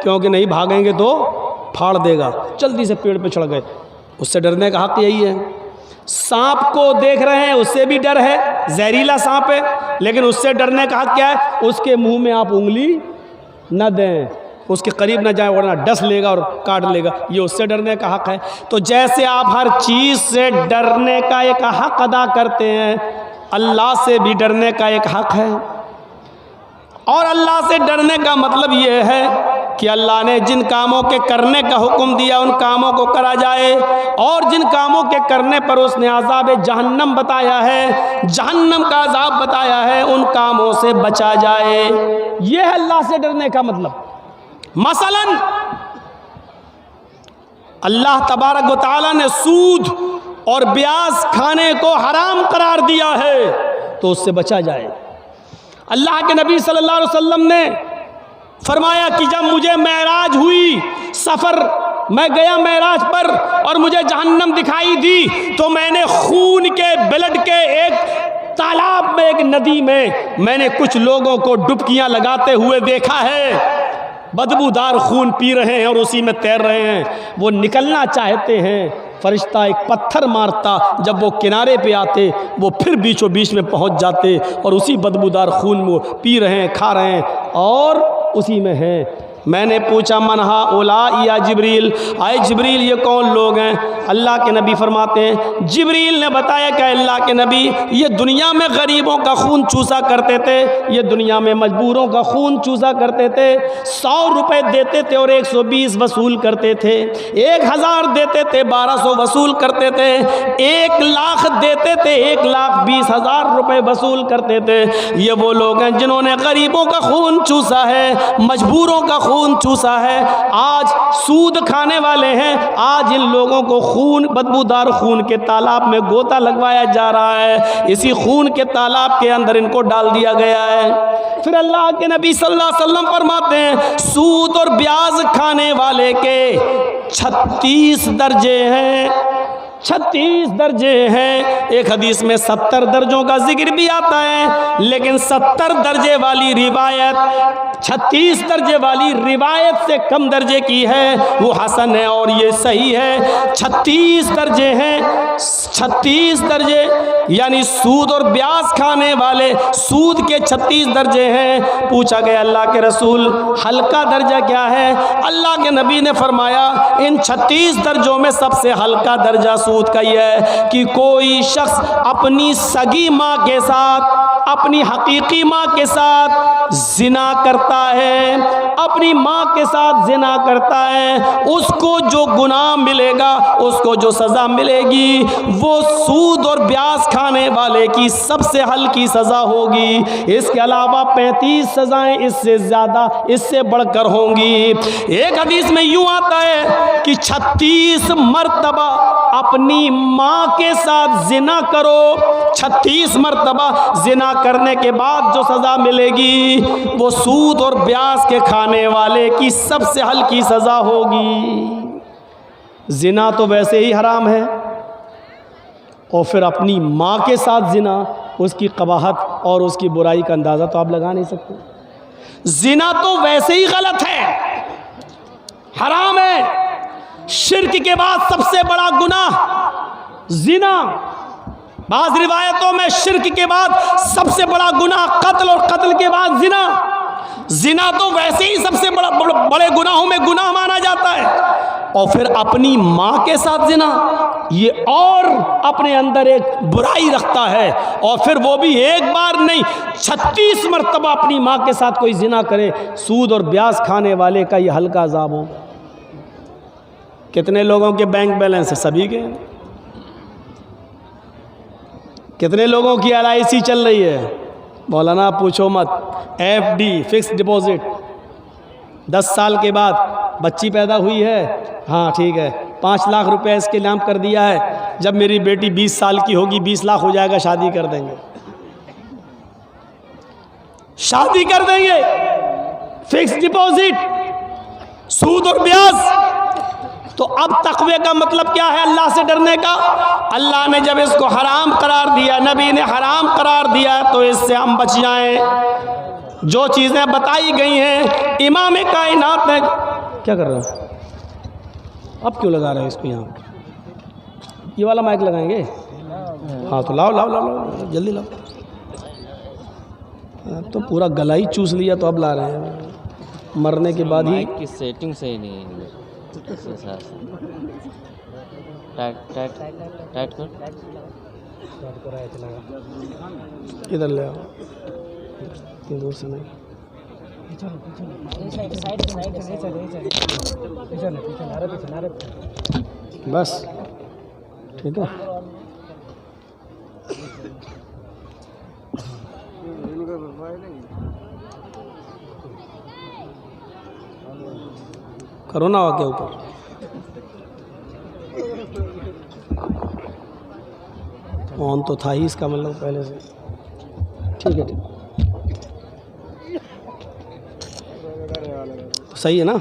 क्योंकि नहीं भागेंगे तो फाड़ देगा। जल्दी से पेड़ पे चढ़ गए। उससे डरने का हक यही है। सांप को देख रहे हैं, उससे भी डर है, जहरीला सांप है, लेकिन उससे डरने का हक क्या है? उसके मुंह में आप उंगली न दें, उसके करीब न जाए वरना डस लेगा और काट लेगा। ये उससे डरने का हक है। तो जैसे आप हर चीज़ से डरने का एक हक अदा करते हैं, अल्लाह से भी डरने का एक हक है। और अल्लाह से डरने का मतलब ये है कि अल्लाह ने जिन कामों के करने का हुक्म दिया उन कामों को करा जाए, और जिन कामों के करने पर उसने अज़ाब जहन्नम बताया है, जहन्नम का अज़ाब बताया है, उन कामों से बचा जाए। ये है अल्लाह से डरने का मतलब। मसलन अल्लाह तबारक व तआला ने सूद और ब्याज खाने को हराम करार दिया है, तो उससे बचा जाए। अल्लाह के नबी सल्लल्लाहु अलैहि वसल्लम ने फरमाया कि जब मुझे मेराज हुई, सफ़र मैं गया मेराज पर और मुझे जहन्नम दिखाई दी, तो मैंने खून के ब्लड के एक तालाब में, एक नदी में मैंने कुछ लोगों को डुबकियां लगाते हुए देखा है। बदबूदार खून पी रहे हैं और उसी में तैर रहे हैं। वो निकलना चाहते हैं, फरिश्ता एक पत्थर मारता, जब वो किनारे पे आते वो फिर बीचों बीच में पहुंच जाते और उसी बदबूदार खून वो पी रहे हैं, खा रहे हैं और उसी में हैं। मैंने पूछा मनहा ओला या जिब्रील, आए जिब्रील ये कौन लोग हैं? अल्लाह के नबी फरमाते हैं, जिब्रील ने बताया कि अल्लाह के नबी ये दुनिया में गरीबों का खून चूसा करते थे, ये दुनिया में मजबूरों का खून चूसा करते थे। 100 रुपये देते थे और 120 वसूल करते थे, 1000 देते थे 1200 वसूल करते थे, 1 लाख देते थे 1,20,000 रुपये वसूल करते थे। ये वो लोग हैं जिन्होंने गरीबों का खून चूसा है, मजबूरों का खून चूसा है। आज सूद खाने वाले हैं, आज इन लोगों को खून, बदबूदार खून के तालाब में गोता लगवाया जा रहा है। इसी खून के तालाब के अंदर इनको डाल दिया गया है। फिर अल्लाह के नबी सल्लल्लाहु अलैहि वसल्लम फरमाते हैं, सूद और ब्याज खाने वाले के 36 दर्जे हैं, 36 दर्जे हैं। एक हदीस में 70 दर्जों का जिक्र भी आता है, लेकिन 70 दर्जे वाली रिवायत 36 दर्जे वाली रिवायत से कम दर्जे की है, वो हसन है और ये सही है। 36 दर्जे हैं, 36 दर्जे यानी सूद और ब्याज खाने वाले सूद के 36 दर्जे हैं। पूछा गया अल्लाह के रसूल हल्का दर्जा क्या है? अल्लाह के नबी ने फरमाया इन 36 दर्जों में सबसे हल्का दर्जा सूद का यह है कि कोई शख्स अपनी सगी माँ के साथ, अपनी हकीकी माँ के साथ जिना करता है, अपनी माँ के साथ जिना करता है, उसको जो गुनाह मिलेगा, उसको जो सज़ा मिलेगी, वो सूद और ब्याज खाने वाले की सबसे हल्की सज़ा होगी। इसके अलावा 35 सज़ाएं इससे ज़्यादा, इससे बढ़कर होंगी। एक हदीस में यूँ आता है कि 36 मरतबा अपनी माँ के साथ जिना करो, 36 मरतबा जिना करने के बाद जो सज़ा मिलेगी वो सूद और ब्याज के खाने वाले की सबसे हल्की सज़ा होगी। जिना तो वैसे ही हराम है और फिर अपनी माँ के साथ जिना, उसकी कबाहत और उसकी बुराई का अंदाज़ा तो आप लगा नहीं सकते। जिना तो वैसे ही गलत है, हराम है। शिर्क के बाद सबसे बड़ा गुनाह जिना। बाज़ रिवायतों में शिर्क के बाद सबसे बड़ा गुनाह कत्ल और कत्ल के बाद जिना। जिना तो वैसे ही सबसे बड़े गुनाहों में गुनाह माना जाता है, और फिर अपनी माँ के साथ जिना, ये और अपने अंदर एक बुराई रखता है। और फिर वो भी एक बार नहीं, 36 मरतबा अपनी माँ के साथ कोई जिना करे, सूद और ब्याज खाने वाले का ये हल्का अज़ाब हो। कितने लोगों के बैंक बैलेंस है? सभी के। कितने लोगों की LIC चल रही है? मौलाना पूछो मत। FD फिक्स डिपॉजिट, 10 साल के बाद बच्ची पैदा हुई है, हाँ ठीक है, 5 लाख रुपए इसके नाम कर दिया है, जब मेरी बेटी 20 साल की होगी 20 लाख हो जाएगा, शादी कर देंगे, शादी कर देंगे। फिक्स डिपॉजिट, सूद और ब्याज। तो अब तकवे का मतलब क्या है? अल्लाह से डरने का। अल्लाह ने जब इसको हराम करार दिया, नबी ने हराम करार दिया, तो इससे हम बच जाएं। जो चीज़ें बताई गई हैं, इमाम कायनात ने क्या कर रहे हो? अब क्यों लगा रहे हो इसको यहाँ? ये वाला माइक लगाएंगे? हाँ तो लाओ लाओ लाओ लाओ जल्दी लाओ। तो पूरा गला ही चूस लिया तो अब ला रहे हैं, मरने के बाद ही। माइक की सेटिंग सही नहीं है टाइट टाइट टाइट कर। इधर ले आओ, इतनी दूर से नहीं। बस ठीक है। करो ना आगे ऊपर। ऑन तो था ही इसका मतलब पहले से। ठीक है ठीक, सही है ना?